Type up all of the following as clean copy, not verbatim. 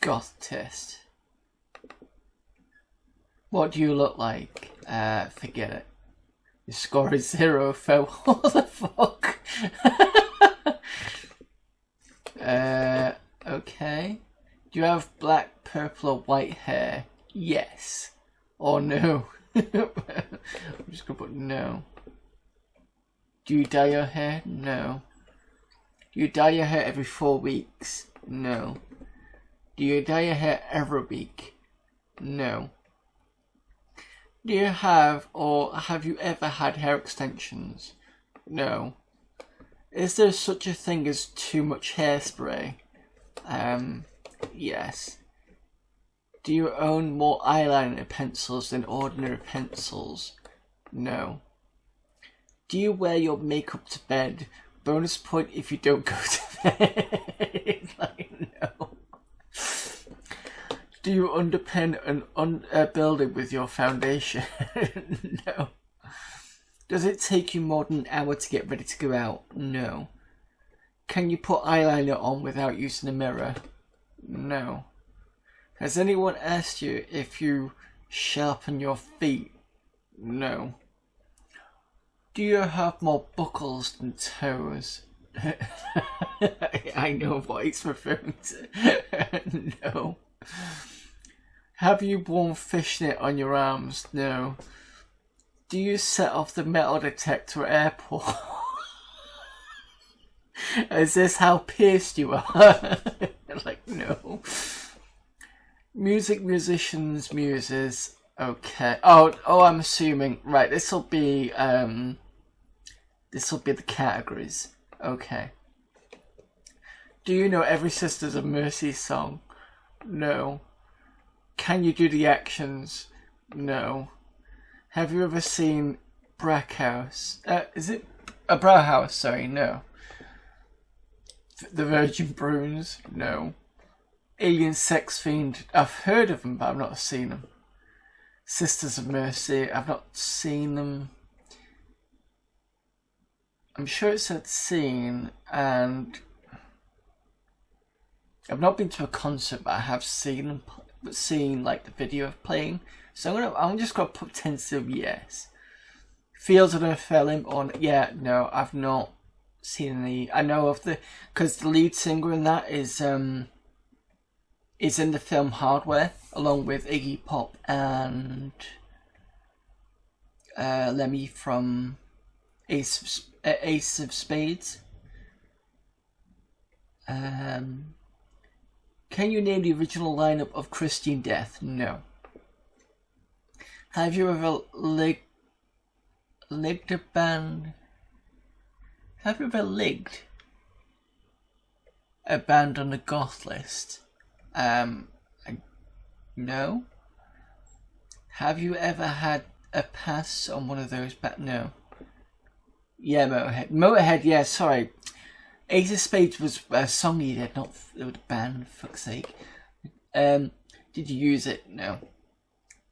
Goth test. What do you look like? Forget it. Your score is 0, Phil. What the fuck? Okay. Do you have black, purple, or white hair? Yes. Or no? I'm just gonna put no. Do you dye your hair? No. Do you dye your hair every 4 weeks? No. Do you dye your hair every week? No. Do you have or have you ever had hair extensions? No. Is there such a thing as too much hairspray? Yes. Do you own more eyeliner pencils than ordinary pencils? No. Do you wear your makeup to bed? Bonus point if you don't go to bed. Like, no. Do you underpin a building with your foundation? No. Does it take you more than an hour to get ready to go out? No. Can you put eyeliner on without using a mirror? No. Has anyone asked you if you sharpen your feet? No. Do you have more buckles than toes? I know what he's referring to. No. Have you worn fishnet on your arms? No. Do you set off the metal detector at airport? Is this how pierced you are? Like, no. Music, musicians, muses. Okay. Oh, I'm assuming. Right, this'll be the categories. Okay. Do you know every Sisters of Mercy song? No. Can you do the actions? No. Have you ever seen Brackhouse? Is it a Brauhaus? Sorry, no. The Virgin Bruins? No. Alien Sex Fiend? I've heard of them, but I've not seen them. Sisters of Mercy? I've not seen them. I'm sure it said seen, and I've not been to a concert, but I have seen them. Seen like the video of playing, so I'm just gonna put tentative yes. Fields of Nephilim on no, I've not seen any. I know of because the lead singer in that is in the film Hardware along with Iggy Pop and Lemmy from Ace of Spades. Can you name the original lineup of Christian Death? No. Have you ever ligged a band? Have you ever ligged a band on the Goth list? No. Have you ever had a pass on one of those No. Yeah, Motorhead. Motorhead, yeah, sorry. Ace of Spades was a song you did, not a band, for fuck's sake. Did you use it? No.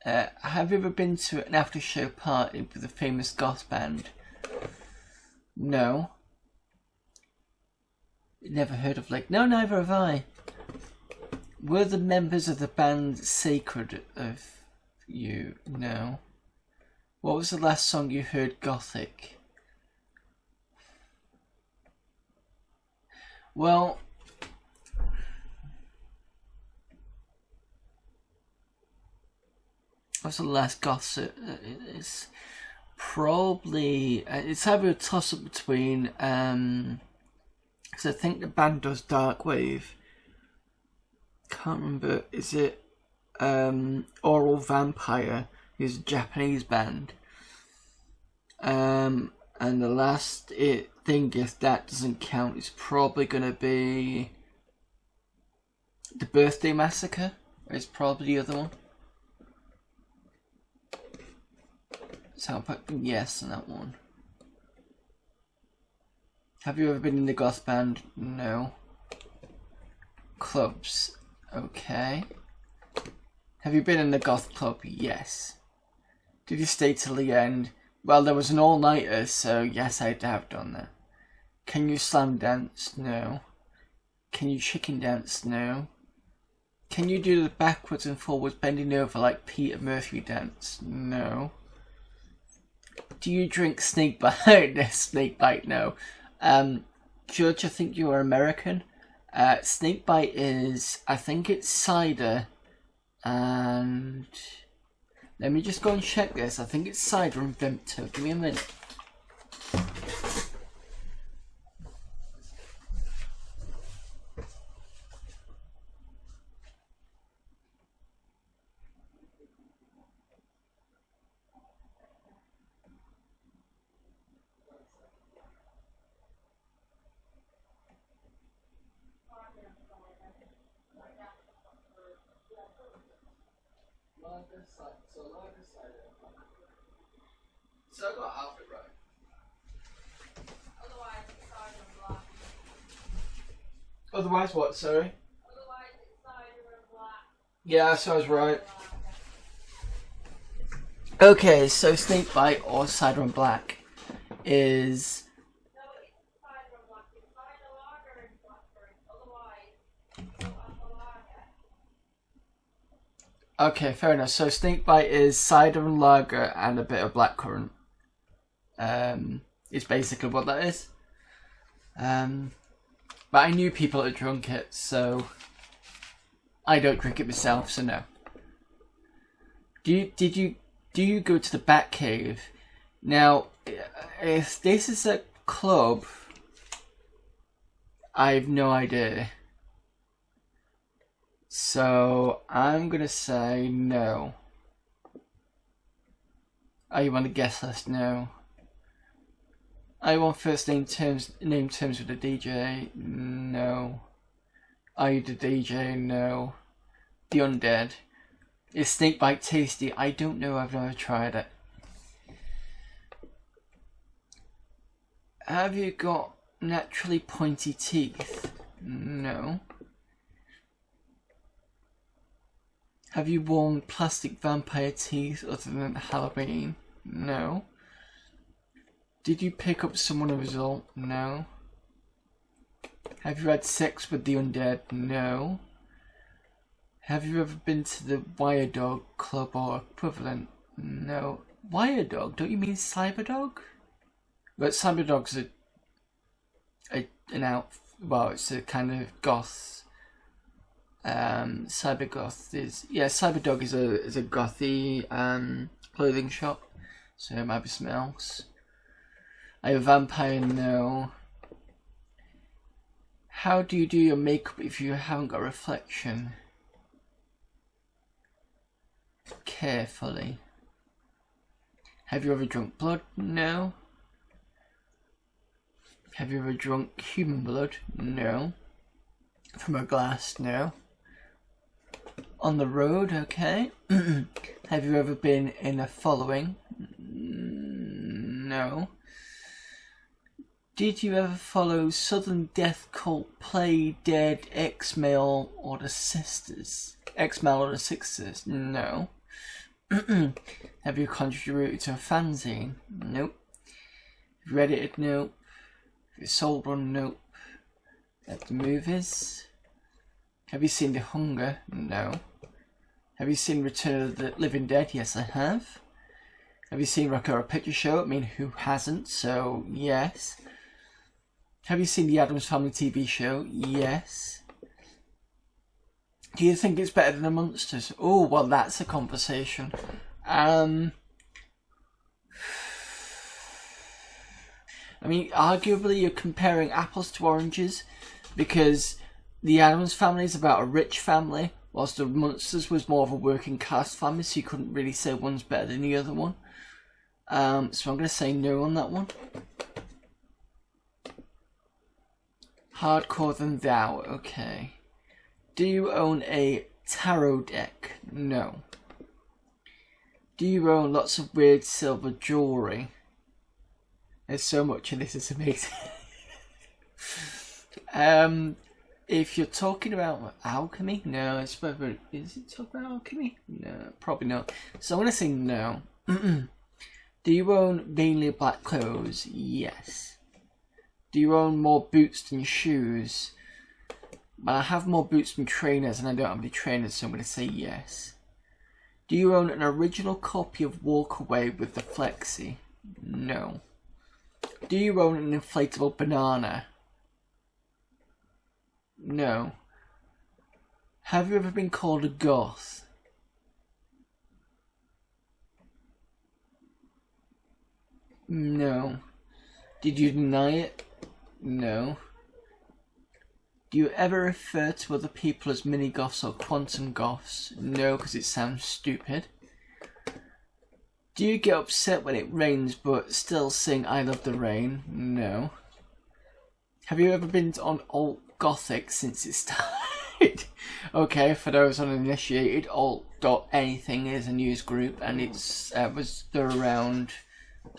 Have you ever been to an after show party with a famous goth band? No. Never heard of No, neither have I. Were the members of the band sacred of you? No. What was the last song you heard gothic? Well, what's the last goth? It's probably it's either a toss up between because I think the band does dark wave. Can't remember. Is it Oral Vampire? Who's a Japanese band. And the last thing, if that doesn't count, is probably going to be The Birthday Massacre. Is probably the other one. So I'll put yes on that one. Have you ever been in the goth band? No. Clubs. Okay. Have you been in the goth club? Yes. Did you stay till the end? Well, there was an all-nighter, so yes, I have done that. Can you slam dance? No. Can you chicken dance? No. Can you do the backwards and forwards bending over like Peter Murphy dance? No. Do you drink snakebite? Snakebite, no. George, I think you're American. Snakebite is, I think it's cider, and let me just go and check this. I think it's cider and Vimto. Give me a minute. So I got half it right. Otherwise it's cider and black. Otherwise what, sorry? Otherwise it's cider and black. Yeah, so I was right. Okay, so snakebite or cider and black is... No, it's cider and black. It's cider lager and blackberry. Otherwise, it's apple lager. Okay, fair enough. So snakebite is cider and lager and a bit of blackcurrant. Is basically what that is. But I knew people had drunk it, so I don't drink it myself, so no. Do you go to the Batcave? Now, if this is a club, I have no idea. So I'm gonna say no. Are you on the guest list? No. Are you on first name terms with the DJ? No. Are you the DJ? No. The Undead. Is snakebite tasty? I don't know, I've never tried it. Have you got naturally pointy teeth? No. Have you worn plastic vampire teeth other than Halloween? No. Did you pick up someone as a result? No. Have you had sex with the undead? No. Have you ever been to the Wire Dog Club or equivalent? No. Wire Dog? Don't you mean Cyberdog? But Cyberdog's it's a kind of goth. Cybergoth is, yeah, Cyberdog is a gothy clothing shop, so it might be something else. Are you a vampire? No. How do you do your makeup if you haven't got reflection? Carefully. Have you ever drunk blood? No. Have you ever drunk human blood? No. From a glass? No. On the road? Okay. Have you ever been in a following? No. Did you ever follow Southern Death Cult, Play Dead, X-Mail or the Sisters? X-Mail or the Sisters? No. Have you contributed to a fanzine? Nope. Have you edited? Nope. Have you sold one? Nope. At the movies? Have you seen The Hunger? No. Have you seen Return of the Living Dead? Yes, I have. Have you seen Rock Horror Picture Show? I mean, who hasn't? So, yes. Have you seen the Addams Family TV show? Yes. Do you think it's better than the Munsters? Oh, well, that's a conversation. I mean, arguably you're comparing apples to oranges, because the Addams Family is about a rich family, whilst the Munsters was more of a working class family, so you couldn't really say one's better than the other one. So I'm going to say no on that one. Hardcore than thou, okay. Do you own a tarot deck? No. Do you own lots of weird silver jewellery? There's so much in this, it's amazing. If you're talking about alchemy, no. Is it talking about alchemy? No, probably not. So I'm going to say no. Do you own mainly black clothes? Yes. Do you own more boots than shoes? But I have more boots than trainers and I don't have any trainers, so I'm going to say yes. Do you own an original copy of Walk Away with the Flexi? No. Do you own an inflatable banana? No. Have you ever been called a goth? No. Did you deny it? No. Do you ever refer to other people as mini-goths or quantum goths? No, because it sounds stupid. Do you get upset when it rains but still sing I Love the Rain? No. Have you ever been on alt gothic since it started? Okay, for those uninitiated, alt.anything is a news group and it's they're around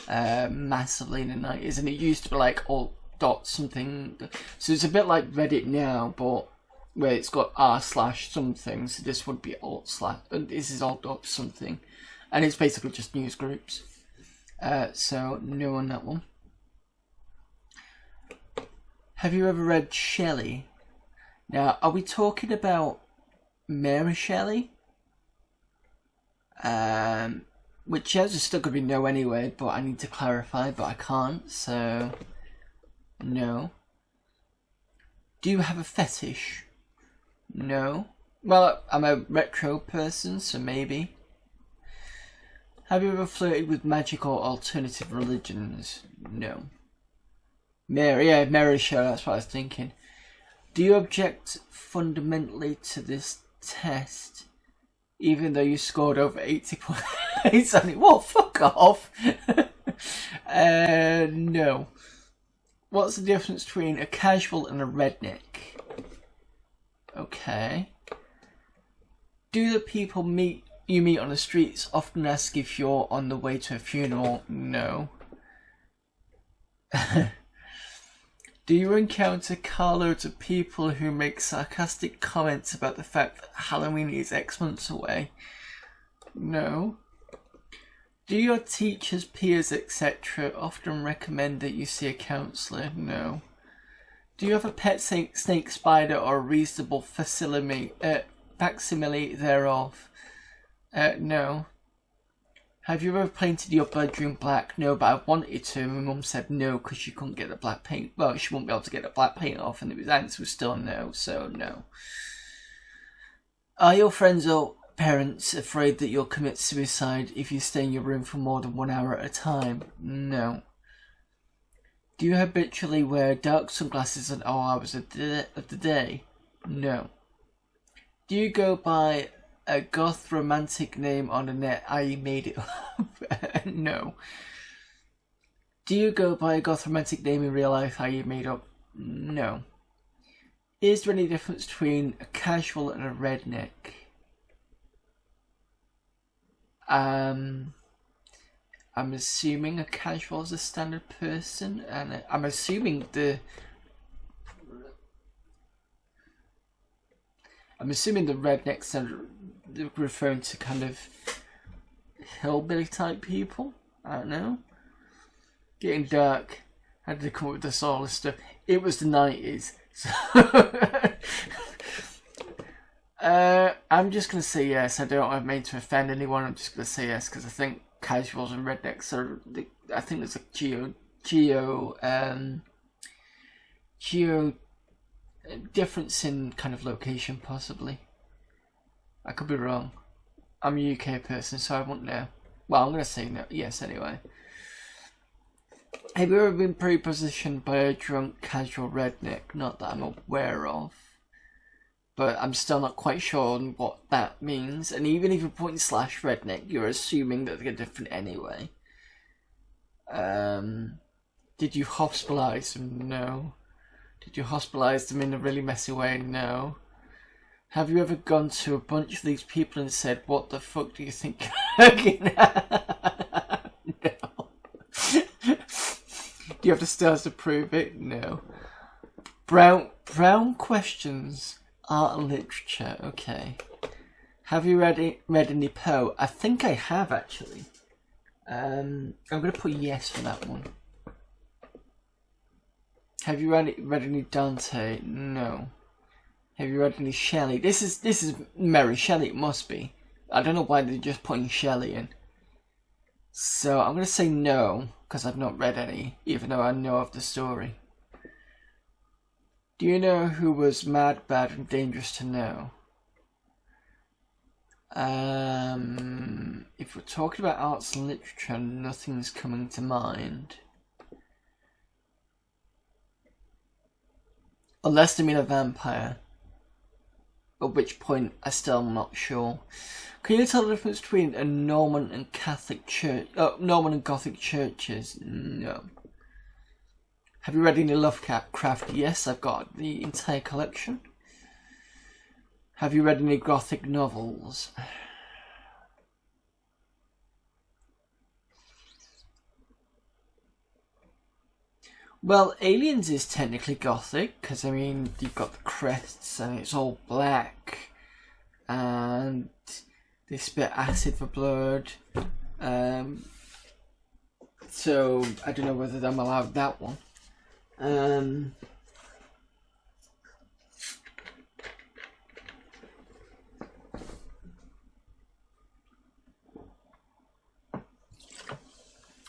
massively in the 90s, and it used to be like alt dot something, so it's a bit like Reddit now, but where it's got r/something, so this would be alt/ and this is alt dot something, and it's basically just news groups. So no on that one. Have you ever read Shelley? Now, are we talking about Mary Shelley? Which is still going to be no anyway, but I need to clarify, but I can't, so no. Do you have a fetish? No. Well, I'm a retro person, so maybe. Have you ever flirted with magic or alternative religions? No. Mary Shelley, that's what I was thinking. Do you object fundamentally to this test, even though you scored over 80 points on it? Well, fuck off. No. What's the difference between a casual and a redneck? Okay. Do the people you meet on the streets often ask if you're on the way to a funeral? No. Do you encounter carloads of people who make sarcastic comments about the fact that Halloween is X months away? No. Do your teachers, peers, etc. often recommend that you see a counsellor? No. Do you have a pet snake spider or a reasonable facsimile thereof? No. Have you ever painted your bedroom black? No, but I wanted to. My mum said no because she couldn't get the black paint. Well, she wouldn't be able to get the black paint off, and the answer was still no, so no. Are your friends or parents afraid that you'll commit suicide if you stay in your room for more than 1 hour at a time? No. Do you habitually wear dark sunglasses at all hours of the day? No. Do you go by a goth romantic name on the net, i.e. made it up? No. Do you go by a goth romantic name in real life, i.e. made up? No. Is there any difference between a casual and a redneck? I'm assuming a casual is a standard person, and I'm assuming the rednecks are referring to kind of hillbilly type people. I don't know. Getting dark. How did they come up with this all this stuff? It was the 90s. So I'm just going to say yes. I don't mean to offend anyone. I'm just going to say yes because I think casuals and rednecks are. I think there's a geo difference in kind of location, possibly. I could be wrong. I'm a UK person, so I won't know. Well, I'm going to say no. Yes, anyway. Have you ever been pre-positioned by a drunk casual redneck? Not that I'm aware of. But I'm still not quite sure on what that means. And even if you're putting /redneck, you're assuming that they're different anyway. Did you hospitalise them? No. Did you hospitalise them in a really messy way? No. Have you ever gone to a bunch of these people and said, what the fuck do you think you're looking at? No. Do you have the stars to prove it? No. Brown questions. Art and literature. Okay. Have you read any Poe? I think I have, actually. I'm going to put yes for that one. Have you read any Dante? No. Have you read any Shelley? This is Mary Shelley. It must be. I don't know why they're just putting Shelley in. So I'm gonna say no because I've not read any, even though I know of the story. Do you know who was Mad, Bad, and Dangerous to Know? If we're talking about arts and literature, nothing's coming to mind. Unless they mean a vampire. At which point, I still am not sure. Can you tell the difference between a Norman and Catholic church? Norman and Gothic churches? No. Have you read any Lovecraft? Yes, I've got the entire collection. Have you read any Gothic novels? Well, Aliens is technically Gothic, because I mean, you've got the crests and it's all black, and they spit acid for blood, so I don't know whether I'm allowed that one.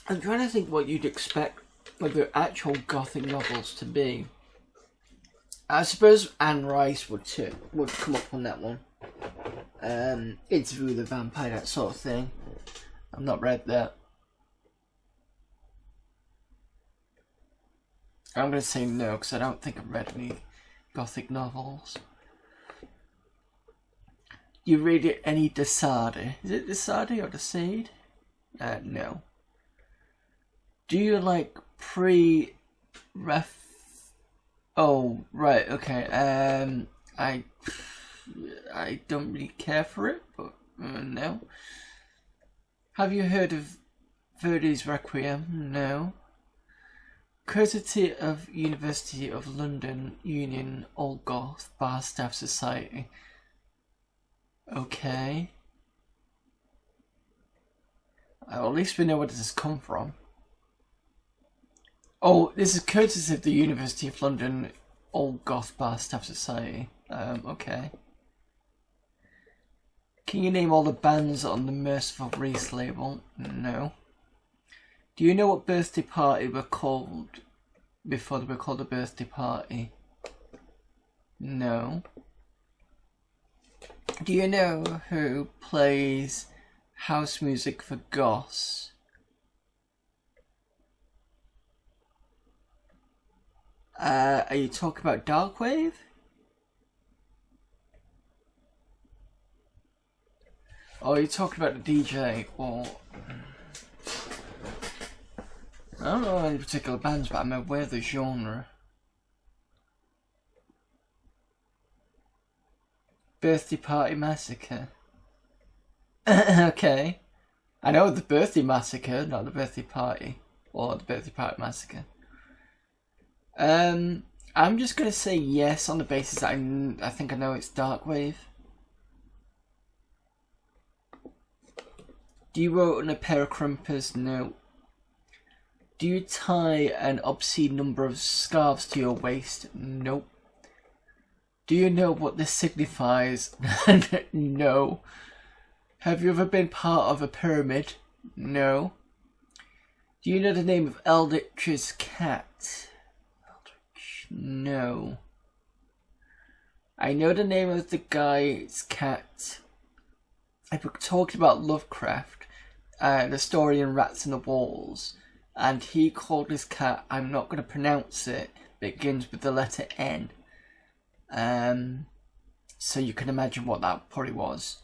I'm trying to think what you'd expect with the actual Gothic novels to be. I suppose Anne Rice would come up on that one. Interview with the Vampire, that sort of thing. I've not read that. I'm going to say no because I don't think I've read any Gothic novels. You read any de Sade? Is it de Sade or de Sade? No. Do you like pre-ref? Oh, right, okay. I don't really care for it, but no. Have you heard of Verdi's Requiem? No. Courtesy of University of London Union Old Goth Bar Staff Society. Okay. Well, at least we know where this has come from. Oh, this is courtesy of the University of London Old Goth Bar Staff Society. Okay. Can you name all the bands on the Merciful Reese label? No. Do you know what birthday party were called before they were called a birthday party? No. Do you know who plays house music for Goth? Are you talking about Darkwave? Or are you talking about the DJ? Or I don't know any particular bands, but I'm aware of the genre. Birthday Party Massacre. Okay. I know the Birthday Massacre, not the Birthday Party. Or the Birthday Party Massacre. I'm just gonna say yes on the basis that I think I know it's Darkwave. Do you own a pair of crimpers? No. Do you tie an obscene number of scarves to your waist? Nope. Do you know what this signifies? No. Have you ever been part of a pyramid? No. Do you know the name of Eldritch's cat? Eldritch? No. I know the name of the guy's cat. I talked about Lovecraft, the story in Rats in the Walls, and he called his cat, I'm not going to pronounce it, but it begins with the letter N. So you can imagine what that probably was.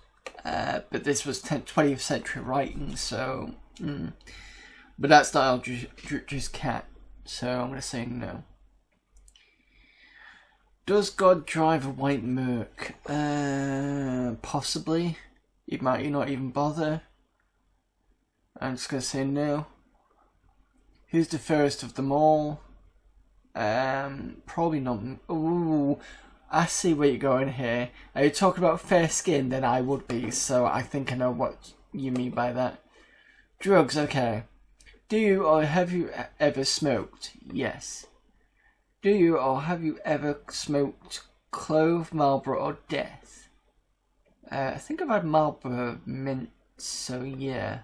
But this was 20th century writing, so... But that's not Eldritch's cat, so I'm going to say no. Does God drive a white Merc? Possibly. It might not even bother. I'm just going to say no. Who's the fairest of them all? Probably not. Ooh, I see where you're going here. Are you talking about fair skin? Then I would be, so I think I know what you mean by that. Drugs, okay. Do you or have you ever smoked? Yes. Do you or have you ever smoked Clove, Marlboro, or Death? I think I've had Marlboro mint, so yeah.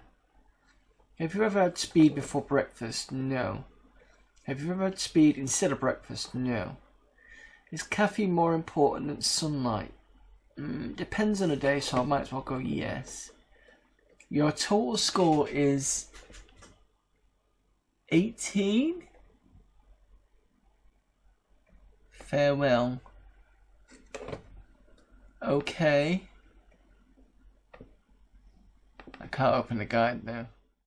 Have you ever had speed before breakfast? No. Have you ever had speed instead of breakfast? No. Is caffeine more important than sunlight? Depends on the day, so I might as well go yes. Your total score is 18? Farewell. Okay. I can't open the guide now.